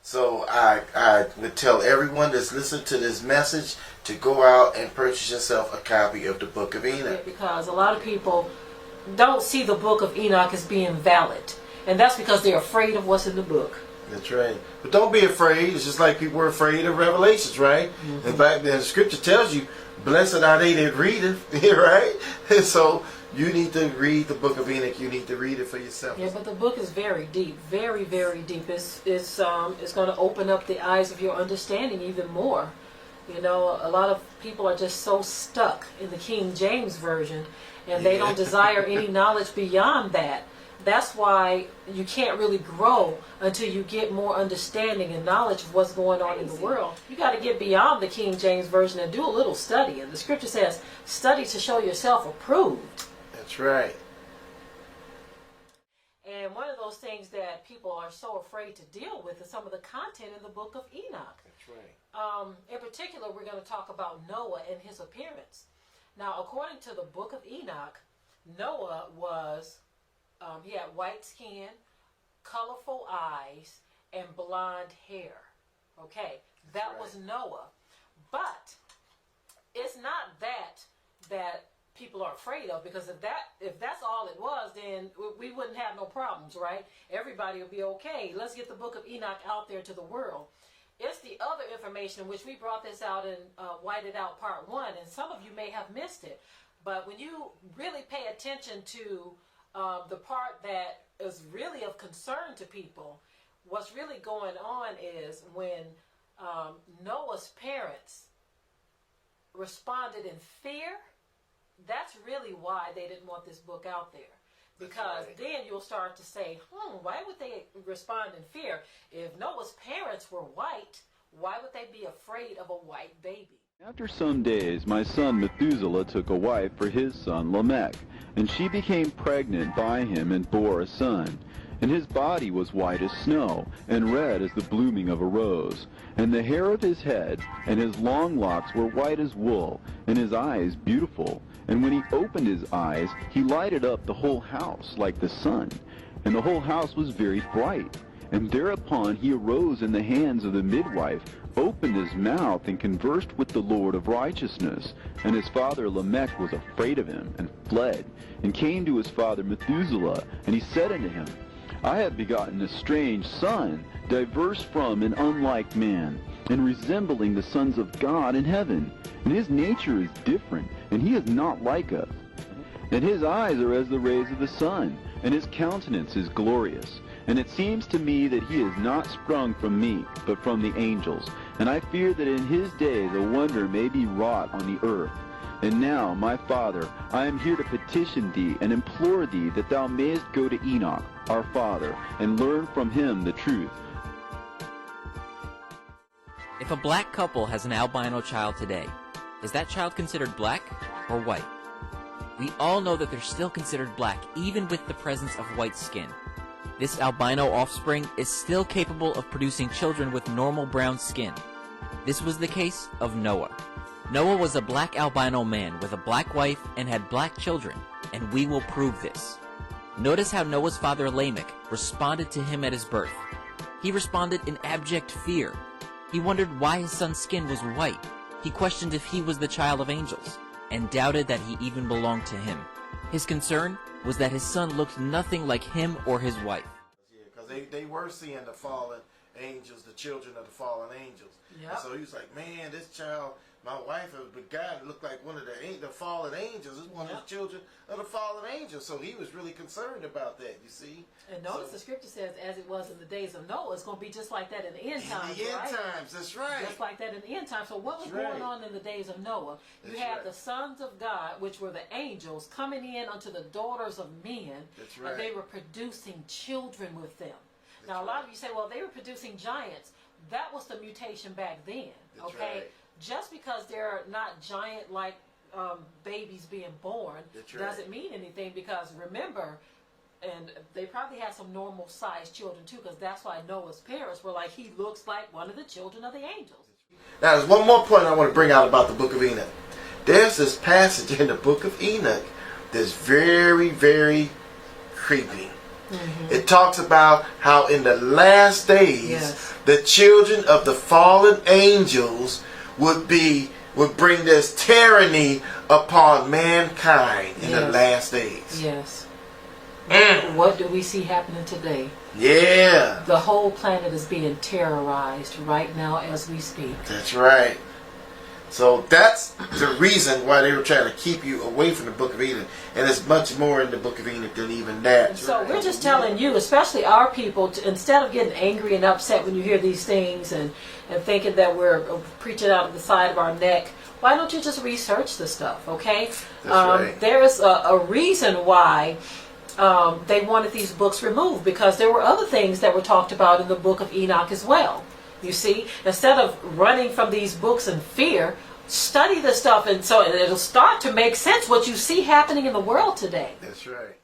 So I would tell everyone that's listening to this message to go out and purchase yourself a copy of the Book of Enoch. Because a lot of people don't see the Book of Enoch as being valid. And that's because they're afraid of what's in the book. That's right. But don't be afraid. It's just like people were afraid of Revelations, right? Mm-hmm. In fact, the scripture tells you, blessed are they that read it, right? And so you need to read the Book of Enoch. You need to read it for yourself. Yeah, but the book is very deep, very, very deep. It's going to open up the eyes of your understanding even more. You know, a lot of people are just so stuck in the King James Version, and they don't desire any knowledge beyond that. That's why you can't really grow until you get more understanding and knowledge of what's going on in the world. You got to get beyond the King James Version and do a little study. And the scripture says, study to show yourself approved. That's right. And one of those things that people are so afraid to deal with is some of the content in the Book of Enoch. That's right. In particular, we're going to talk about Noah and his appearance. Now, according to the Book of Enoch, Noah was... he had white skin, colorful eyes, and blonde hair. Okay, that was Noah. But it's not that people are afraid of, because if that's all it was, then we wouldn't have no problems, right? Everybody will be okay. Let's get the Book of Enoch out there to the world. It's the other information, which we brought this out in Whited Out Part 1, and some of you may have missed it. But when you really pay attention to the part that is really of concern to people, what's really going on is when Noah's parents responded in fear, that's really why they didn't want this book out there. Because then you'll start to say, why would they respond in fear? If Noah's parents were white, why would they be afraid of a white baby? After some days, my son Methuselah took a wife for his son Lamech, and she became pregnant by him and bore a son. And his body was white as snow, and red as the blooming of a rose. And the hair of his head and his long locks were white as wool, and his eyes beautiful. And when he opened his eyes, he lighted up the whole house like the sun, and the whole house was very bright. And thereupon he arose in the hands of the midwife, opened his mouth, and conversed with the Lord of righteousness. And his father Lamech was afraid of him, and fled, and came to his father Methuselah. And he said unto him, I have begotten a strange son, diverse from and unlike man, and resembling the sons of God in heaven. And his nature is different, and he is not like us. And his eyes are as the rays of the sun, and his countenance is glorious. And it seems to me that he is not sprung from me, but from the angels. And I fear that in his days a wonder may be wrought on the earth. And now, my father, I am here to petition thee and implore thee that thou mayest go to Enoch, our father, and learn from him the truth. If a black couple has an albino child today, is that child considered black or white? We all know that they're still considered black, even with the presence of white skin. This albino offspring is still capable of producing children with normal brown skin. This was the case of Noah. Noah was a black albino man with a black wife and had black children, and we will prove this. Notice how Noah's father Lamech responded to him at his birth. He responded in abject fear. He wondered why his son's skin was white. He questioned if he was the child of angels, and doubted that he even belonged to him. His concern was that his son looked nothing like him or his wife. Yeah, because they were seeing the fallen angels, the children of the fallen angels. Yep. And so he was like, man, this child, my wife has begotten, looked like one of the fallen angels. It's one of the children of the fallen angels. So he was really concerned about that, you see. And notice the scripture says, as it was in the days of Noah, it's going to be just like that in the end times, in the end times, that's right. Just like that in the end times. So what was going on in the days of Noah? You had the sons of God, which were the angels, coming in unto the daughters of men. That's right. And they were producing children with them. Now, a lot of you say, well, they were producing giants. That was the mutation back then, okay? Just because they're not giant-like babies being born doesn't mean anything, because remember, and they probably had some normal-sized children too, because that's why Noah's parents were like, he looks like one of the children of the angels. Now, there's one more point I want to bring out about the Book of Enoch. There's this passage in the Book of Enoch that's very, very creepy. Mm-hmm. It talks about how in the last days the children of the fallen angels would bring this tyranny upon mankind in the last days. Yes. What do we see happening today? Yeah. The whole planet is being terrorized right now as we speak. That's right. So that's the reason why they were trying to keep you away from the Book of Enoch. And there's much more in the Book of Enoch than even that. So we're just telling you, especially our people, instead of getting angry and upset when you hear these things and thinking that we're preaching out of the side of our neck, why don't you just research the stuff, okay? That's right. There is a reason why they wanted these books removed, because there were other things that were talked about in the Book of Enoch as well. You see, instead of running from these books in fear, study the stuff, and so it'll start to make sense what you see happening in the world today. That's right.